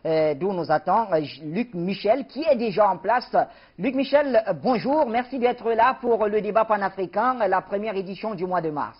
d'où nous attend Luc Michel, qui est déjà en place. Luc Michel, bonjour, merci d'être là pour le débat panafricain, la première édition du mois de mars.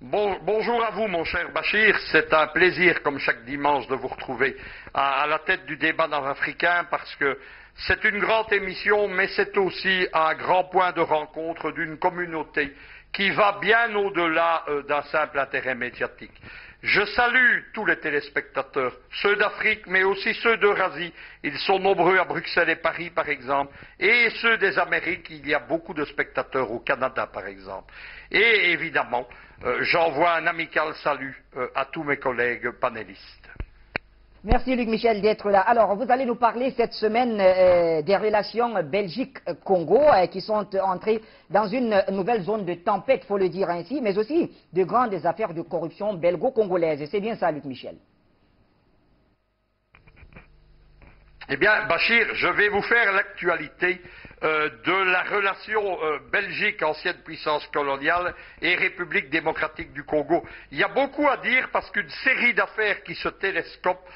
Bonjour à vous, mon cher Bachir. C'est un plaisir, comme chaque dimanche, de vous retrouver à la tête du débat nord-africain parce que c'est une grande émission, mais c'est aussi un grand point de rencontre d'une communauté qui va bien au-delà d'un simple intérêt médiatique. Je salue tous les téléspectateurs, ceux d'Afrique, mais aussi ceux d'Eurasie. Ils sont nombreux à Bruxelles et Paris, par exemple, et ceux des Amériques. Il y a beaucoup de spectateurs au Canada, par exemple. Et évidemment, j'envoie un amical salut à tous mes collègues panélistes. Merci Luc Michel d'être là. Alors, vous allez nous parler cette semaine des relations Belgique-Congo qui sont entrées dans une nouvelle zone de tempête, il faut le dire ainsi, mais aussi de grandes affaires de corruption belgo-congolaises. C'est bien ça, Luc Michel? Eh bien, Bachir, je vais vous faire l'actualité de la relation Belgique, ancienne puissance coloniale, et République démocratique du Congo. Il y a beaucoup à dire parce qu'une série d'affaires qui se télescopent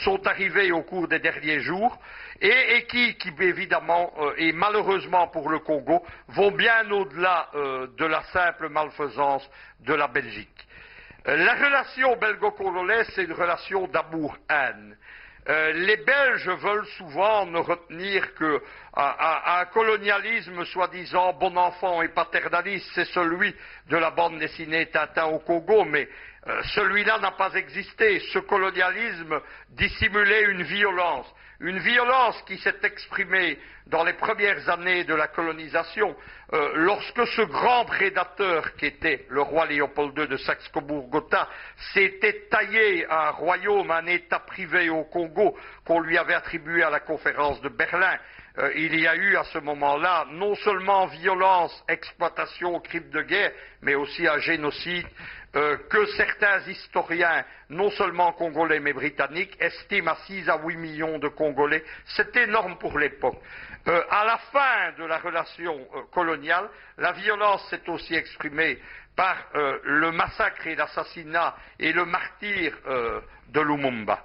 sont arrivées au cours des derniers jours et qui évidemment, et malheureusement pour le Congo, vont bien au-delà de la simple malfaisance de la Belgique. La relation belgo-congolaise, c'est une relation d'amour-haine. Les Belges veulent souvent ne retenir qu'un colonialisme soi-disant bon enfant et paternaliste, c'est celui de la bande dessinée Tintin au Congo, mais celui-là n'a pas existé. Ce colonialisme dissimulait une violence qui s'est exprimée dans les premières années de la colonisation, lorsque ce grand prédateur qui était le roi Léopold II de Saxe-Cobourg-Gotha s'était taillé un royaume, un État privé au Congo qu'on lui avait attribué à la conférence de Berlin. Il y a eu à ce moment-là non seulement violence, exploitation, crimes de guerre, mais aussi un génocide que certains historiens, non seulement congolais mais britanniques, estiment à 6 à 8 millions de Congolais. C'est énorme pour l'époque. À la fin de la relation coloniale, la violence s'est aussi exprimée par le massacre et l'assassinat et le martyre de Lumumba.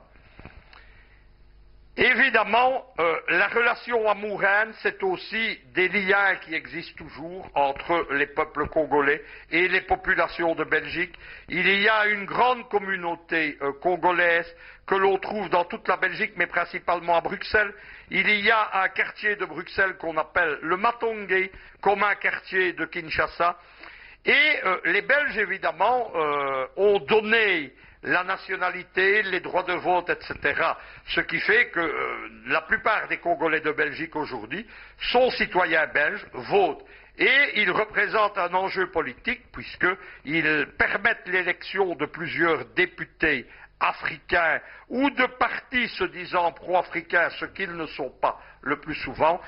Évidemment, la relation amour-haine, c'est aussi des liens qui existent toujours entre les peuples congolais et les populations de Belgique. Il y a une grande communauté congolaise que l'on trouve dans toute la Belgique, mais principalement à Bruxelles. Il y a un quartier de Bruxelles qu'on appelle le Matongé, comme un quartier de Kinshasa. Et les Belges, évidemment, ont donné la nationalité, les droits de vote, etc. Ce qui fait que la plupart des Congolais de Belgique aujourd'hui sont citoyens belges, votent. Et ils représentent un enjeu politique puisqu'ils permettent l'élection de plusieurs députés africains ou de partis se disant pro-africains, ce qu'ils ne sont pas le plus souvent,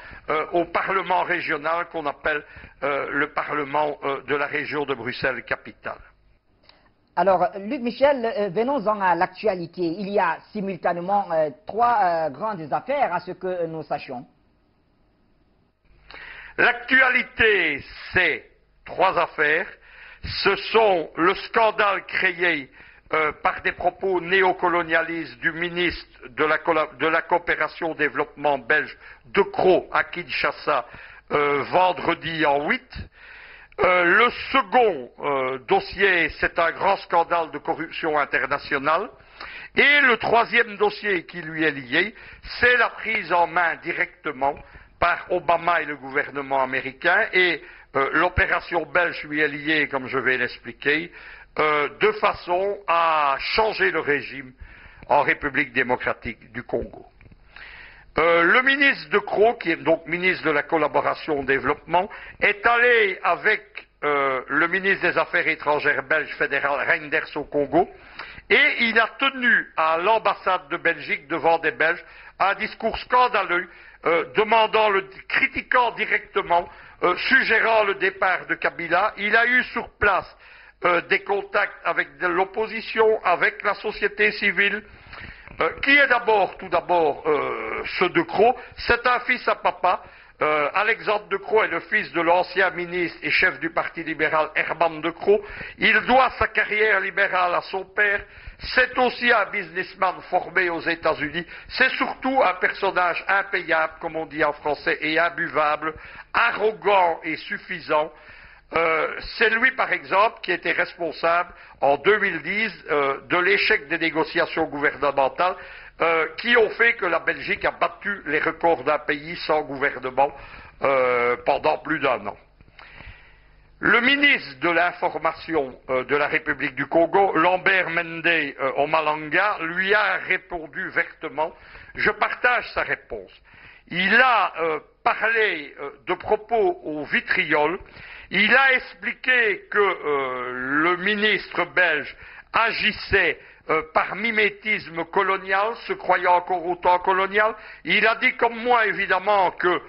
au Parlement régional qu'on appelle le Parlement de la région de Bruxelles-Capitale. Alors, Luc Michel, venons-en à l'actualité. Il y a simultanément trois grandes affaires à ce que nous sachions. L'actualité, c'est trois affaires. Ce sont le scandale créé par des propos néocolonialistes du ministre de la coopération au développement belge De Croo à Kinshasa vendredi en 8. Le second dossier, c'est un grand scandale de corruption internationale. Et le troisième dossier qui lui est lié, c'est la prise en main directement par Obama et le gouvernement américain. Et l'opération belge lui est liée, comme je vais l'expliquer, de façon à changer le régime en République démocratique du Congo. Le ministre De Croo, qui est donc ministre de la collaboration au développement, est allé avec le ministre des Affaires étrangères belge fédéral Reinders au Congo et il a tenu à l'ambassade de Belgique devant des Belges un discours scandaleux critiquant directement, suggérant le départ de Kabila. Il a eu sur place des contacts avec l'opposition, avec la société civile, qui est tout d'abord ce De Croo. C'est un fils à papa. Alexandre De Croo est le fils de l'ancien ministre et chef du Parti libéral Herman De Croo. Il doit sa carrière libérale à son père. C'est aussi un businessman formé aux États-Unis. C'est surtout un personnage impayable, comme on dit en français, et imbuvable, arrogant et suffisant. C'est lui, par exemple, qui était responsable en 2010 de l'échec des négociations gouvernementales qui ont fait que la Belgique a battu les records d'un pays sans gouvernement pendant plus d'un an. Le ministre de l'Information de la République du Congo, Lambert Mende Omalanga, lui a répondu vertement. Je partage sa réponse. Il a parlé de propos au vitriol. Il a expliqué que le ministre belge agissait par mimétisme colonial, se croyant encore au temps colonial. Il a dit comme moi, évidemment, que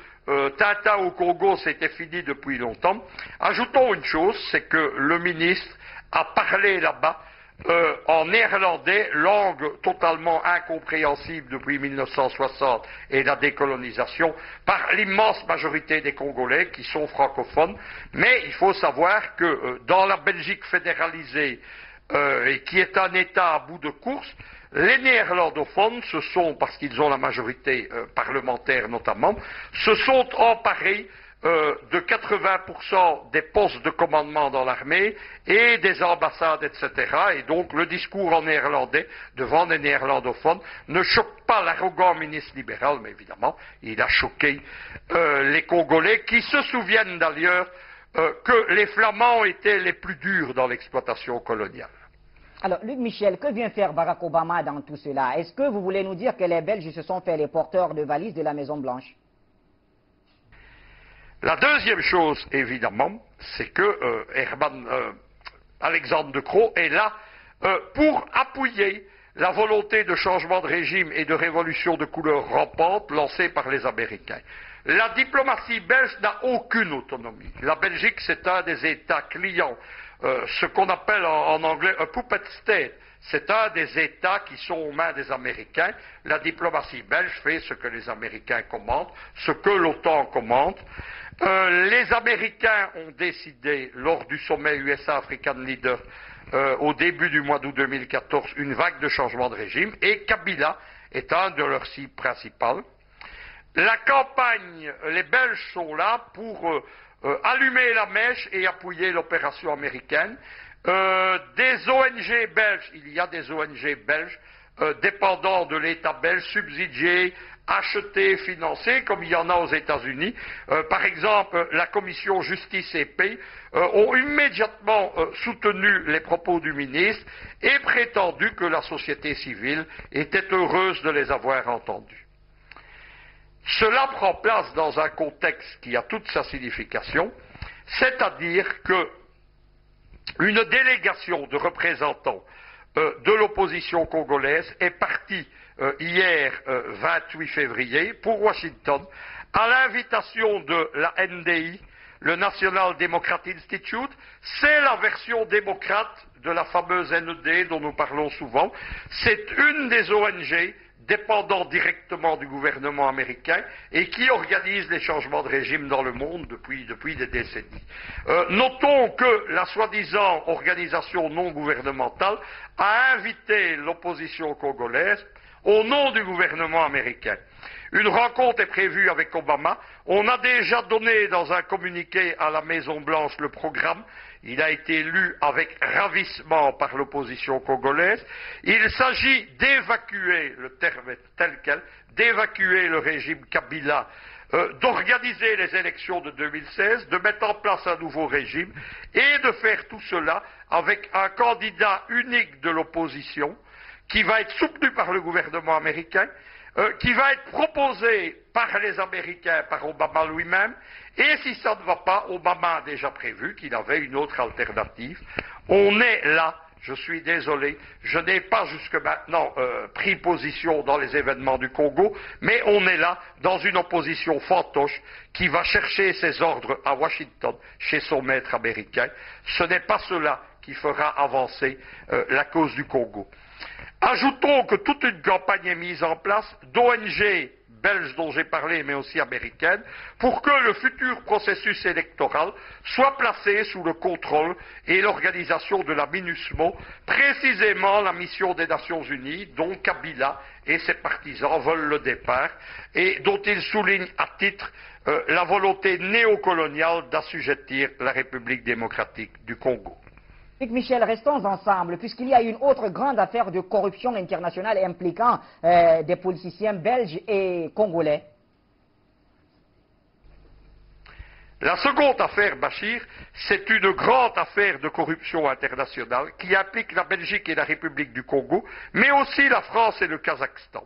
Tintin au Congo, c'était fini depuis longtemps. Ajoutons une chose, c'est que le ministre a parlé là-bas en néerlandais, langue totalement incompréhensible depuis 1960 et la décolonisation, par l'immense majorité des Congolais qui sont francophones. Mais il faut savoir que dans la Belgique fédéralisée, et qui est un État à bout de course, les néerlandophones se sont, parce qu'ils ont la majorité parlementaire notamment, se sont emparés de 80% des postes de commandement dans l'armée et des ambassades, etc. Et donc le discours en néerlandais devant les néerlandophones ne choque pas l'arrogant ministre libéral, mais évidemment, il a choqué les Congolais qui se souviennent d'ailleurs que les Flamands étaient les plus durs dans l'exploitation coloniale. Alors, Luc Michel, que vient faire Barack Obama dans tout cela? Est-ce que vous voulez nous dire que les Belges se sont fait les porteurs de valises de la Maison-Blanche? La deuxième chose, évidemment, c'est que Alexandre De Croo est là pour appuyer la volonté de changement de régime et de révolution de couleur rampante lancée par les Américains. La diplomatie belge n'a aucune autonomie. La Belgique, c'est un des États clients, ce qu'on appelle en anglais un puppet state. C'est un des États qui sont aux mains des Américains. La diplomatie belge fait ce que les Américains commandent, ce que l'OTAN commande. Les Américains ont décidé, lors du sommet USA-African Leader, au début du mois d'août 2014, une vague de changement de régime, et Kabila est un de leurs cibles principales. La campagne, les Belges sont là pour allumer la mèche et appuyer l'opération américaine. Des ONG belges, il y a des ONG belges dépendant de l'État belge, subsidiés, achetés, financés, comme il y en a aux États-Unis. Par exemple, la commission Justice et Paix ont immédiatement soutenu les propos du ministre et prétendu que la société civile était heureuse de les avoir entendus. Cela prend place dans un contexte qui a toute sa signification, c'est-à-dire que une délégation de représentants de l'opposition congolaise est partie hier, 28 février, pour Washington, à l'invitation de la NDI, le National Democratic Institute. C'est la version démocrate de la fameuse NED dont nous parlons souvent. C'est une des ONG dépendant directement du gouvernement américain et qui organise les changements de régime dans le monde depuis des décennies. Notons que la soi-disant organisation non gouvernementale a invité l'opposition congolaise au nom du gouvernement américain. Une rencontre est prévue avec Obama. On a déjà donné dans un communiqué à la Maison-Blanche le programme. Il a été lu avec ravissement par l'opposition congolaise. Il s'agit d'évacuer, le terme est tel quel, d'évacuer le régime Kabila, d'organiser les élections de 2016, de mettre en place un nouveau régime et de faire tout cela avec un candidat unique de l'opposition qui va être soutenu par le gouvernement américain, qui va être proposé par les Américains, par Obama lui-même, et si ça ne va pas, Obama a déjà prévu qu'il avait une autre alternative. On est là, je suis désolé, je n'ai pas jusque maintenant pris position dans les événements du Congo, mais on est là dans une opposition fantoche qui va chercher ses ordres à Washington, chez son maître américain. Ce n'est pas cela qui fera avancer la cause du Congo. Ajoutons que toute une campagne est mise en place d'ONG belge dont j'ai parlé, mais aussi américaine, pour que le futur processus électoral soit placé sous le contrôle et l'organisation de la MINUSMO, précisément la mission des Nations Unies, dont Kabila et ses partisans veulent le départ, et dont il souligne à titre la volonté néocoloniale d'assujettir la République démocratique du Congo. Luc Michel, restons ensemble, puisqu'il y a une autre grande affaire de corruption internationale impliquant des politiciens belges et congolais. La seconde affaire, Bachir, c'est une grande affaire de corruption internationale qui implique la Belgique et la République du Congo, mais aussi la France et le Kazakhstan.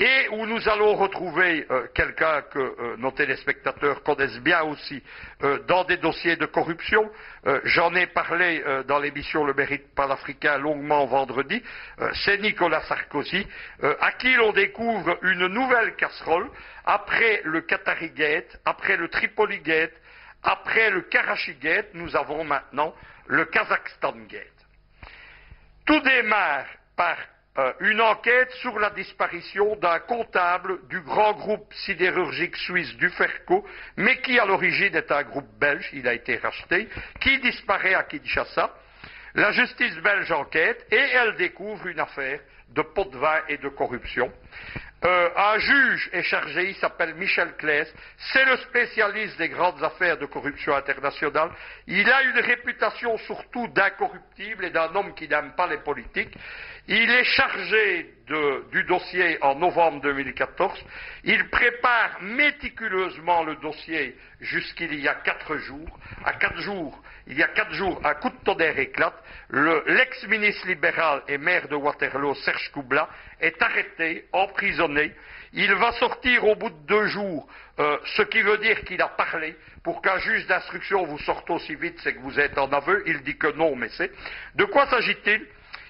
Et où nous allons retrouver quelqu'un que nos téléspectateurs connaissent bien aussi dans des dossiers de corruption. J'en ai parlé dans l'émission Le Mérite panafricain longuement vendredi. C'est Nicolas Sarkozy, à qui l'on découvre une nouvelle casserole après le Qatari Gate, après le Tripoli Gate, après le Karachi Gate. Nous avons maintenant le Kazakhstan Gate. Tout démarre par une enquête sur la disparition d'un comptable du grand groupe sidérurgique suisse Duferco, mais qui à l'origine est un groupe belge, il a été racheté, qui disparaît à Kinshasa. La justice belge enquête et elle découvre une affaire de pot de vin et de corruption. Un juge est chargé, il s'appelle Michel Claes, c'est le spécialiste des grandes affaires de corruption internationale. Il a une réputation surtout d'incorruptible et d'un homme qui n'aime pas les politiques. Il est chargé du dossier en novembre 2014. Il prépare méticuleusement le dossier jusqu'il y a 4 jours. Il y a 4 jours, un coup de tonnerre éclate. L'ex-ministre libéral et maire de Waterloo, Serge Koubla, est arrêté, emprisonné. Il va sortir au bout de 2 jours, ce qui veut dire qu'il a parlé. Pour qu'un juge d'instruction vous sorte aussi vite, c'est que vous êtes en aveu. Il dit que non, mais c'est. De quoi s'agit-il ?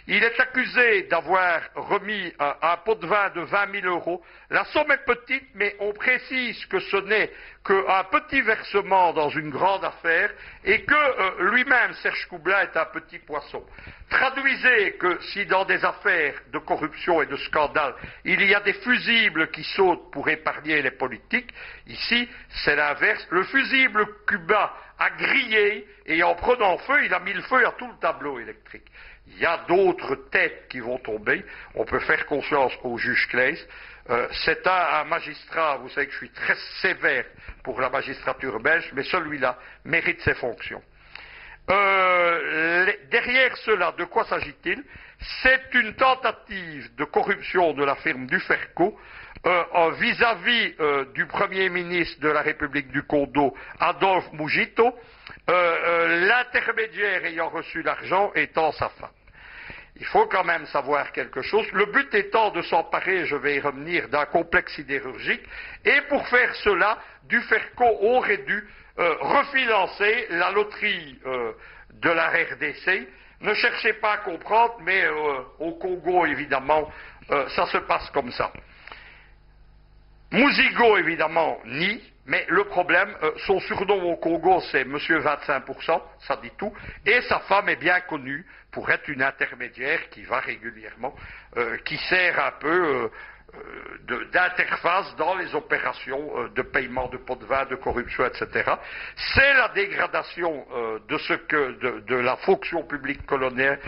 Il est accusé d'avoir remis un pot de vin de 20 000 euros. La somme est petite, mais on précise que ce n'est qu'un petit versement dans une grande affaire et que lui-même, Serge Koubla, est un petit poisson. Traduisez que si dans des affaires de corruption et de scandale, il y a des fusibles qui sautent pour épargner les politiques, ici, c'est l'inverse. Le fusible cubain a grillé et en prenant feu, il a mis le feu à tout le tableau électrique. Il y a d'autres têtes qui vont tomber. On peut faire confiance au juge Claes. C'est un magistrat, vous savez que je suis très sévère pour la magistrature belge, mais celui-là mérite ses fonctions. Derrière cela, de quoi s'agit-il? C'est une tentative de corruption de la firme Duferco vis-à-vis du Premier ministre de la République du Congo, Adolphe Mujito, l'intermédiaire ayant reçu l'argent étant sa femme. Il faut quand même savoir quelque chose. Le but étant de s'emparer, je vais y revenir, d'un complexe sidérurgique. Et pour faire cela, Duferco aurait dû refinancer la loterie de la RDC. Ne cherchez pas à comprendre, mais au Congo, évidemment, ça se passe comme ça. Mouzigo, évidemment, nie. Mais le problème, son surnom au Congo, c'est Monsieur 25%, ça dit tout, et sa femme est bien connue pour être une intermédiaire qui va régulièrement, qui sert un peu d'interface dans les opérations de paiement de pots de vin, de corruption, etc. C'est la dégradation de la fonction publique coloniale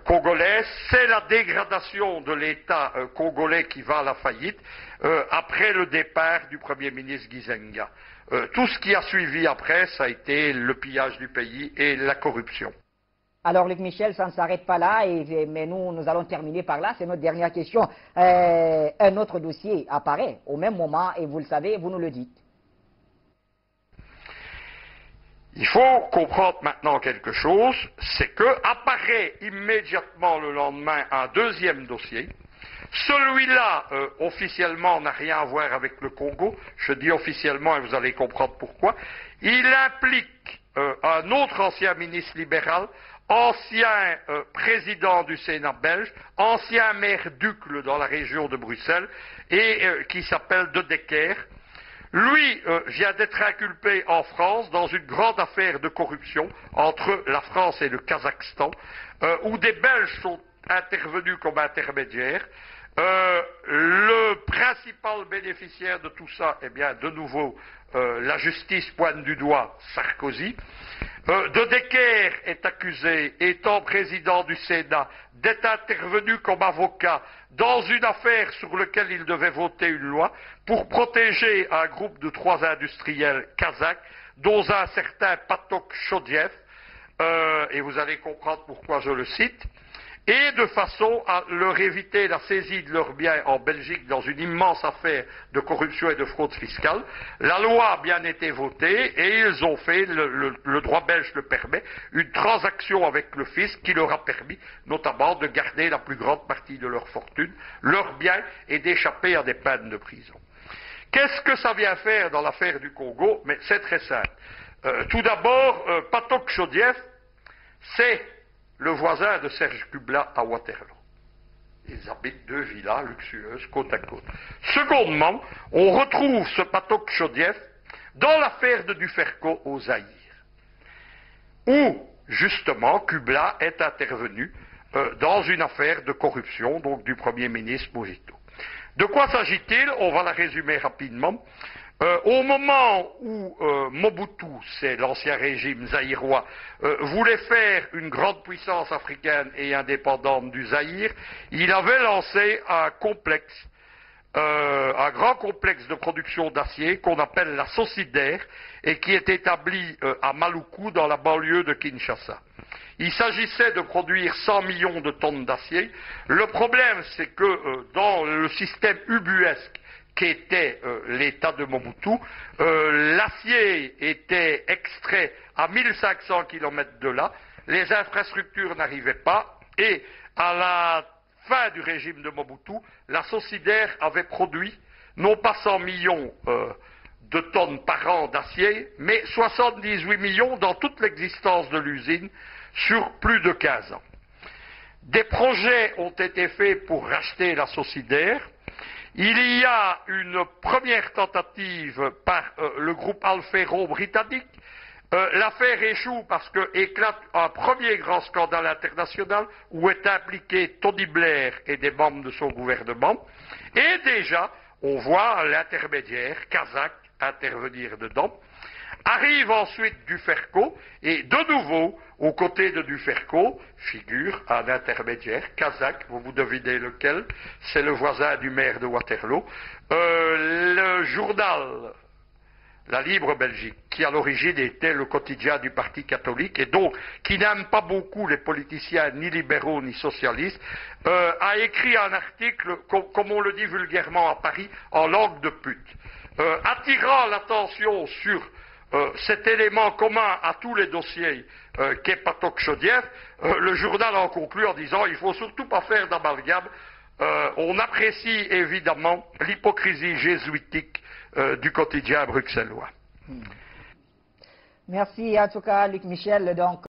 congolaise, c'est la dégradation de l'État congolais qui va à la faillite après le départ du Premier ministre Gizenga. Tout ce qui a suivi après, ça a été le pillage du pays et la corruption. Alors, Luc Michel, ça ne s'arrête pas là, mais nous allons terminer par là. C'est notre dernière question. Un autre dossier apparaît au même moment, et vous le savez, vous nous le dites. Il faut comprendre maintenant quelque chose, c'est que apparaît immédiatement le lendemain un deuxième dossier. Celui-là, officiellement, n'a rien à voir avec le Congo. Je dis officiellement et vous allez comprendre pourquoi. Il implique un autre ancien ministre libéral, ancien président du Sénat belge, ancien maire d'Uccle dans la région de Bruxelles, et qui s'appelle De Decker. Lui vient d'être inculpé en France dans une grande affaire de corruption entre la France et le Kazakhstan, où des Belges sont intervenus comme intermédiaires. Le principal bénéficiaire de tout ça, eh bien, de nouveau, la justice pointe du doigt Sarkozy. De Decker est accusé, étant président du Sénat, d'être intervenu comme avocat dans une affaire sur laquelle il devait voter une loi pour protéger un groupe de 3 industriels kazakhs, dont un certain Patok Chodiev, et vous allez comprendre pourquoi je le cite, et de façon à leur éviter la saisie de leurs biens en Belgique dans une immense affaire de corruption et de fraude fiscale. La loi a bien été votée et ils ont fait, le droit belge le permet, une transaction avec le fisc qui leur a permis notamment de garder la plus grande partie de leur fortune, leurs biens et d'échapper à des peines de prison. Qu'est-ce que ça vient faire dans l'affaire du Congo? Mais c'est très simple. Tout d'abord, Patok Chodiev, c'est le voisin de Serge Kubla à Waterloo. Ils habitent 2 villas luxueuses côte à côte. Secondement, on retrouve ce Patok Chodiev dans l'affaire de Duferco au Zaïre, où justement Kubla est intervenu dans une affaire de corruption, donc du Premier ministre Mojito. De quoi s'agit-il? On va la résumer rapidement. Au moment où Mobutu, c'est l'ancien régime zaïrois, voulait faire une grande puissance africaine et indépendante du Zaïre, il avait lancé un grand complexe de production d'acier qu'on appelle la Socidaire et qui est établi à Maluku dans la banlieue de Kinshasa. Il s'agissait de produire 100 millions de tonnes d'acier. Le problème, c'est que dans le système ubuesque qu'était l'État de Mobutu, l'acier était extrait à 1500 km de là, les infrastructures n'arrivaient pas, et à la fin du régime de Mobutu, la Socidaire avait produit non pas 100 millions de tonnes par an d'acier, mais 78 millions dans toute l'existence de l'usine sur plus de 15 ans. Des projets ont été faits pour racheter la Socidaire. Il y a une première tentative par le groupe Alfero britannique. L'affaire échoue parce que éclate un premier grand scandale international où est impliqué Tony Blair et des membres de son gouvernement. Et déjà, on voit l'intermédiaire kazakh intervenir dedans. Arrive ensuite Duferco, et de nouveau, aux côtés de Duferco, figure un intermédiaire kazakh, vous devinez lequel, c'est le voisin du maire de Waterloo. Le journal La Libre Belgique, qui à l'origine était le quotidien du Parti catholique, et donc qui n'aime pas beaucoup les politiciens ni libéraux ni socialistes, a écrit un article, comme on le dit vulgairement à Paris, en langue de pute, attirant l'attention sur cet élément commun à tous les dossiers qu'est Patok Chodiev. Le journal en conclut en disant il ne faut surtout pas faire d'amalgame. On apprécie évidemment l'hypocrisie jésuitique du quotidien bruxellois. Merci en tout cas, Luc Michel. Donc,